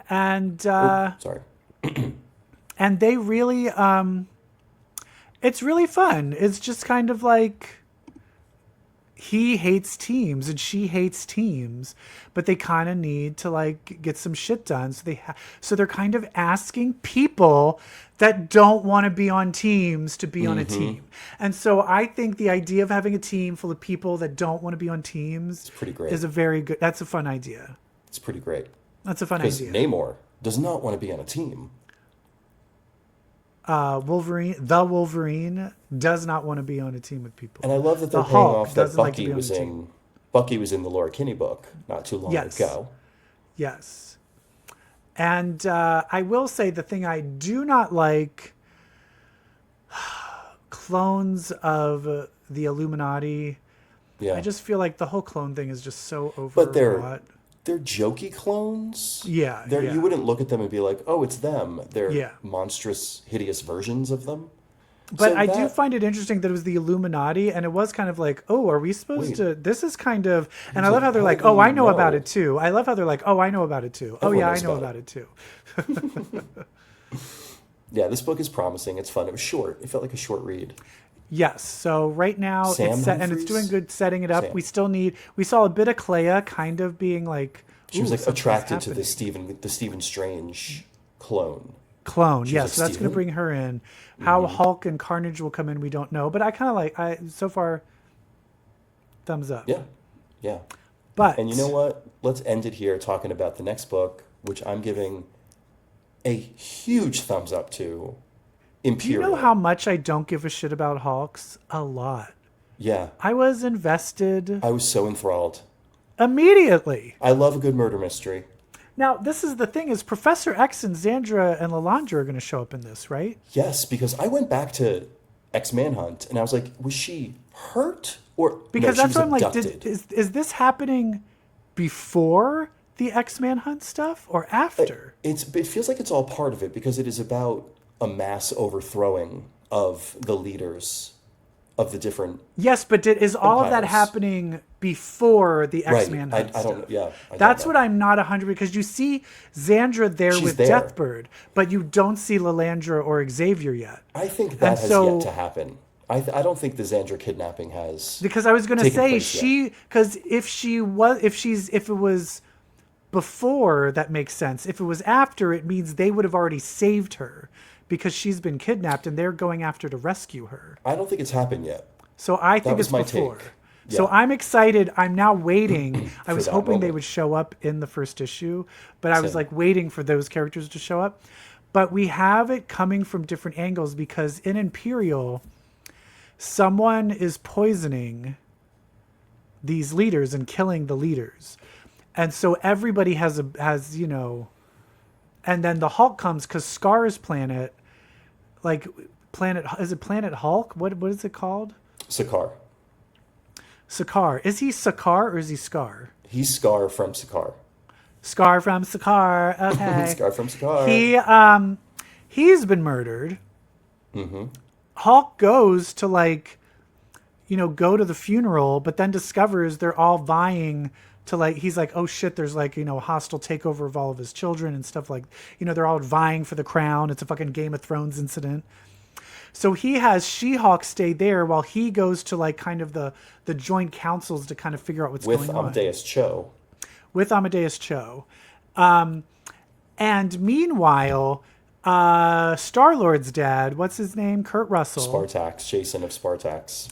And Sorry. and they really it's really fun. It's just kind of like he hates teams and she hates teams, but they kind of need to like get some shit done. So so they're kind of asking people that don't want to be on teams to be on a team. And so I think the idea of having a team full of people that don't want to be on teams pretty great. is that's a fun idea. It's pretty great. That's a fun Because idea. Namor does not want to be on a team. Wolverine does not want to be on a team with people. And I love that they're The paying Hulk off that doesn't like to Bucky be on was a in. team. Bucky was in the Laura Kinney book not too long ago. Yes. And I will say the thing I do not like, clones of the Illuminati. Yeah. I just feel like the whole clone thing is just so overwrought. But they're jokey clones. Yeah, yeah. You wouldn't look at them and be like, oh, it's them. They're Yeah. monstrous, hideous versions of them. But So I do find it interesting that it was the Illuminati, and it was kind of like, oh, are we supposed to? This is kind of, and I love how they're like, oh, I know about it too. I love how they're like, oh, I know about it too. Oh, yeah, I know about it too. Yeah, this book is promising. It's fun. It was short. It felt like a short read. Yes. So right now Sam it's set, and it's Humphries? doing good setting it up. Sam. We saw a bit of Clea kind of being like, She was ooh, like something's attracted to happening. the Stephen Strange clone. Clone. She's Yes. like, So that's going to "Steven?" bring her in. How Hulk and Carnage will come in, we don't know. But I kind of so far, thumbs up. Yeah. Yeah. But And you know what? Let's end it here talking about the next book, which I'm giving a huge thumbs up to. Do you Imperial. know how much I don't give a shit about Hulks? A lot. Yeah. I was invested I was so enthralled. immediately. I love a good murder mystery. Now, this is the thing is Professor X and Xandra and Lalandra are going to show up in this, right? Yes, because I went back to X-Manhunt and I was like, was she hurt? Or Because no, that's she what I'm was like, abducted. is this happening before the X-Man Hunt stuff or after? It feels like it's all part of it because it is about a mass overthrowing of the leaders of the different. Yes, but is all of that Empires. happening before the Right. X-Man I Hunt stuff? don't. Yeah. I That's don't what know. I'm not 100 because you see Xandra there She's with there. Deathbird, but you don't see Lalandra or Xavier yet. I think that And has so- yet to happen. I don't think the Xandra kidnapping has. Because I was going to taken say place because if it was before, that makes sense. If it was after, it means they would have already saved her because she's been kidnapped and they're going after to rescue her. I don't think it's happened yet. So I think was it's my before. take. So Yeah. I'm excited. I'm now waiting. I was that hoping they moment. would show up in the first issue, but I was Same. like waiting for those characters to show up. But we have it coming from different angles because in Imperial, someone is poisoning these leaders and killing the leaders. And so everybody has and then the Hulk comes because Scar's planet, is it Planet Hulk? What is it called? Sakaar. Sakaar. Is he Sakaar or is he Scar? He's Scar from Sakaar. Scar from Sakaar. Okay. Scar from Sakaar. He's been murdered. Mm-hmm. Hulk goes to go to the funeral, but then discovers they're all vying to he's like, oh shit, there's a hostile takeover of all of his children and stuff they're all vying for the crown. It's a fucking Game of Thrones incident. So he has She-Hulk stay there while he goes to kind of the joint councils to kind of figure out what's With going on. Amadeus Cho. With Amadeus Cho. And meanwhile, Star-Lord's dad, what's his name? Kurt Russell. Spartax. Jason of Spartax.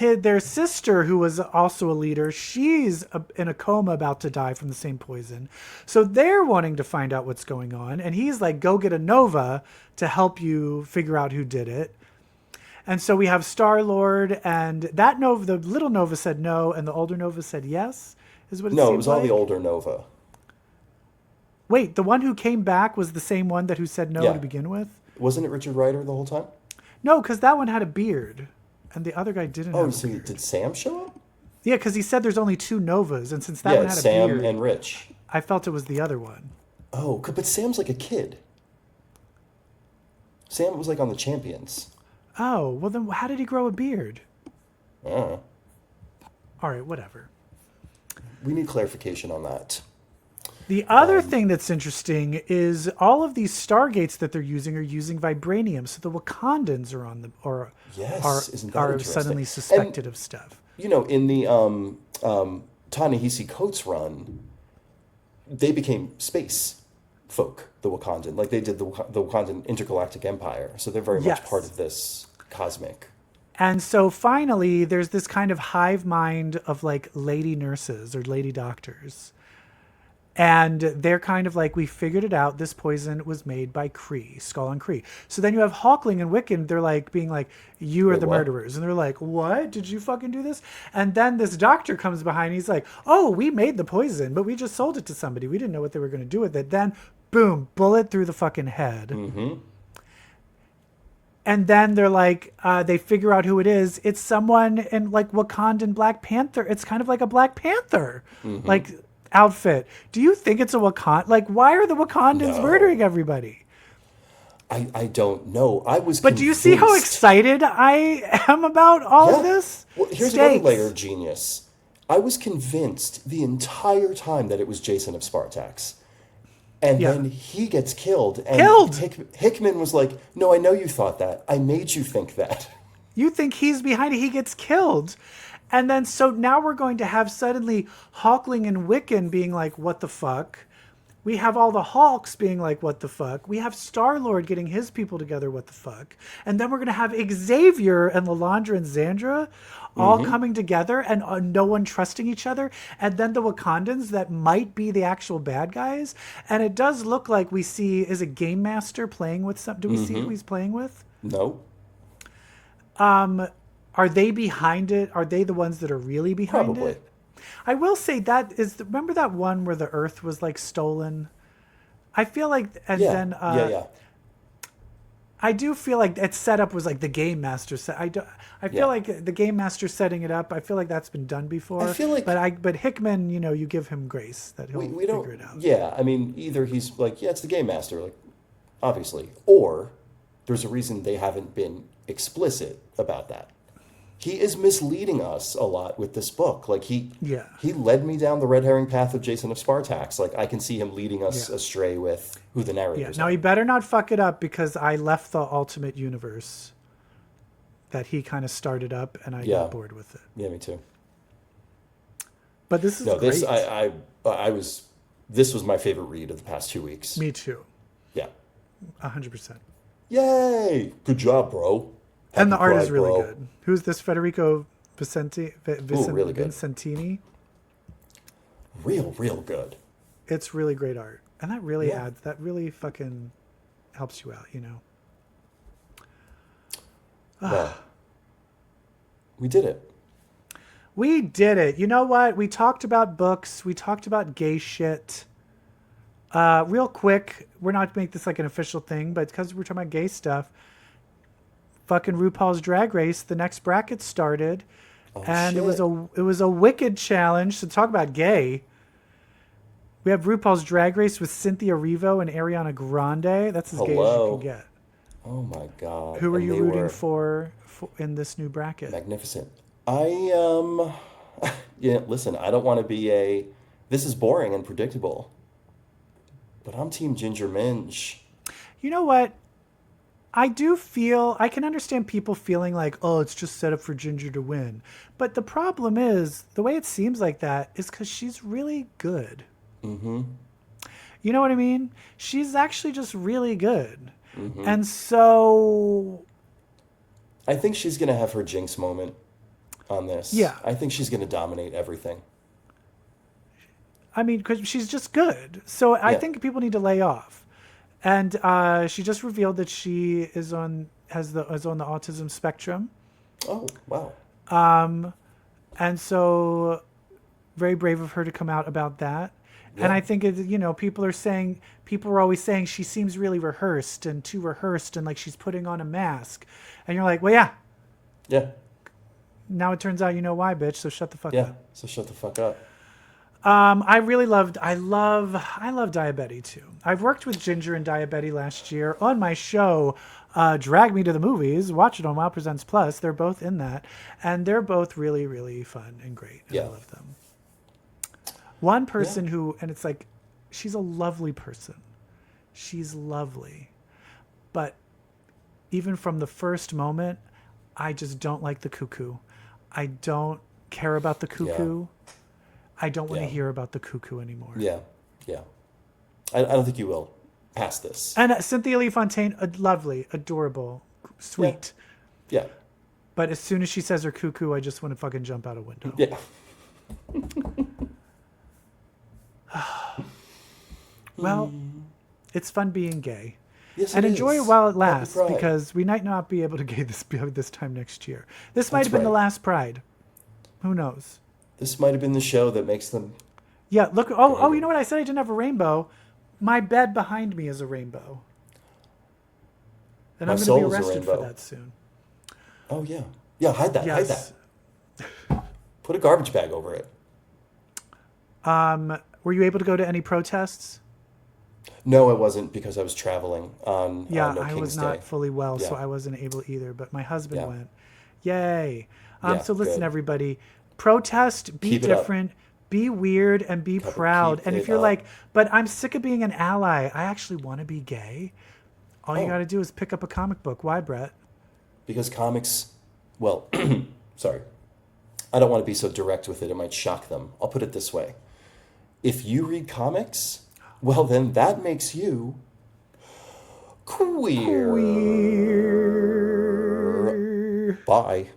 Their sister, who was also a leader, she's in a coma about to die from the same poison. So they're wanting to find out what's going on. And he's like, go get a Nova to help you figure out who did it. And so we have Star-Lord, and that Nova, the little Nova said no, and the older Nova said yes, is what it No, seems it was all like. the older Nova. Wait, the one who came back was the same one who said no Yeah. to begin with? Wasn't it Richard Rider the whole time? No, because that one had a beard, and the other guy didn't have Oh, a so beard. did Sam show up? Yeah, because he said there's only two Novas, and since that Yeah, one had a Sam beard, and Rich. I felt it was the other one. Oh, but Sam's like a kid. Sam was on the Champions. Oh, well then how did he grow a beard? Uh, All right, whatever. we need clarification on that. The other thing that's interesting is all of these Stargates that they're using are using vibranium, so the Wakandans are on them, or Yes, isn't that are interesting? suddenly suspected of stuff. in the Ta-Nehisi Coates run, they became space folk, the Wakandan. Like they did the Wakandan Intergalactic Empire. So they're very much Yes. part of this cosmic. And so finally, there's this kind of hive mind of like lady nurses or lady doctors. And they're kind of like, we figured it out. This poison was made by Kree, Skull and Kree. So then you have Hulkling and Wiccan. They're like being like, you are Wait, the what? murderers. And they're like, what? Did you fucking do this? And then this doctor comes behind. He's like, oh, we made the poison, but we just sold it to somebody. We didn't know what they were going to do with it. Then boom, bullet through the fucking head. Mm-hmm. And then they're like, they figure out who it is. It's someone in like Wakandan Black Panther. It's kind of like a Black Panther like outfit. Do you think it's a Wakand? Like, why are the Wakandans No. murdering everybody? I don't know. I was But do you see how convinced- excited I am about all of this? Well, here's Stakes. another layer of genius. I was convinced the entire time that it was Jason of Spartax. And Yeah. then he gets killed. And Killed! Hickman was like, no, I know you thought that. I made you think that. You think he's behind it, he gets killed. And then so now we're going to have suddenly Hulkling and Wiccan being like, what the fuck? We have all the Hulks being like, what the fuck? We have Star-Lord getting his people together, what the fuck? And then we're going to have Xavier and Lalandra and Xandra all coming together and no one trusting each other. And then the Wakandans that might be the actual bad guys. And it does look like we see, is a Game Master playing with some, do we see who he's playing with? No. Are they behind it? Are they the ones that are really behind Probably. it? I will say that is, remember that one where the Earth was like stolen? I feel like, and Yeah. then yeah. I do feel like its setup was like the Game Master set. I feel Yeah. like the Game Master setting it up. I feel like that's been done before. I feel like- but Hickman, you give him grace that he'll We don't. figure it out. Yeah, I mean, either he's like, yeah, it's the Game Master, like, obviously, or there's a reason they haven't been explicit about that. He is misleading us a lot with this book. Like he led me down the red herring path of Jason of Spartax. Like I can see him leading us astray with who the narrators Now are. he better not fuck it up because I left the Ultimate Universe that he kind of started up and I got bored with it. Yeah, me too. But this is No, great. this I was. This was my favorite read of the past 2 weeks. Me too. Yeah. 100%. Yay! Good job, bro. And the Happy art is Pride, really bro. good. Who's this? Federico really good. Vincentini? Real good. It's really great art. And that really Yeah. adds, that really fucking helps you out, Well, we did it. We did it. You know what? We talked about books. We talked about gay shit. Real quick, we're not to make this like an official thing, but because we're talking about gay stuff, fucking RuPaul's Drag Race, the next bracket started, and shit. it was a wicked challenge. So talk about gay. We have RuPaul's Drag Race with Cynthia Erivo and Ariana Grande. That's as gay as you Hello. can get. Oh my god. Who are And you they rooting were for in this new bracket? Magnificent. Yeah, listen, I don't want to be this is boring and predictable. But I'm Team Ginger Minge. You know what? I do feel, I can understand people feeling like, oh, it's just set up for Ginger to win. But the problem is, the way it seems like that is because she's really good. Mm-hmm. You know what I mean? She's actually just really good. And so, I think she's gonna have her jinx moment on this. Yeah. I think she's gonna dominate everything. I mean, because she's just good. So I Yeah. think people need to lay off. And she just revealed that she is on the autism spectrum. Oh, wow. And so very brave of her to come out about that. Yeah. And I think people are always saying she seems really rehearsed and too rehearsed and like she's putting on a mask. And you're like, well, yeah, Yeah. now it turns out you know why, bitch. So shut the fuck Yeah. up. So shut the fuck up. I love Diabetti too. I've worked with Ginger and Diabetti last year on my show, Drag Me to the Movies. Watch it on Wow Presents Plus. They're both in that. And they're both really, really fun and great. And I Yeah. love them. One person and it's like, she's a lovely person. She's lovely. But even from the first moment, I just don't like the cuckoo. I don't care about the cuckoo. I don't want to Yeah. hear about the cuckoo anymore. Yeah. I don't think you will past this. And Cynthia Lee Fontaine, lovely, adorable, sweet. Yeah. But as soon as she says her cuckoo, I just want to fucking jump out a window. Yeah. Well, it's fun being gay. Yes, And it enjoy is. it while it Happy lasts, Pride. because we might not be able to gay this time next year. This might That's have been the right. last Pride. Who knows? This might have been the show that makes them. Yeah, look. Oh, you know what? I said I didn't have a rainbow. My bed behind me is a rainbow. And My I'm going to be soul is a arrested for rainbow. that soon. Oh yeah. Yeah. Hide that. Hide Yes. that. Put a garbage bag over it. Were you able to go to any protests? No, it wasn't because I was traveling on Yeah, No I King's was Day. not fully well, so Yeah. I wasn't able either. But my husband Yeah. went. Yay! Yeah, So listen, good. everybody, protest, be Keep it up. different, be weird, and be proud. keep And if it you're up. like, but I'm sick of being an ally, I actually want to be gay. All you Oh. got to do is pick up a comic book. Why, Brett? Because comics, well, sorry. I don't want to be so direct with it. It might shock them. I'll put it this way. If you read comics, well, then that makes you queer. Bye.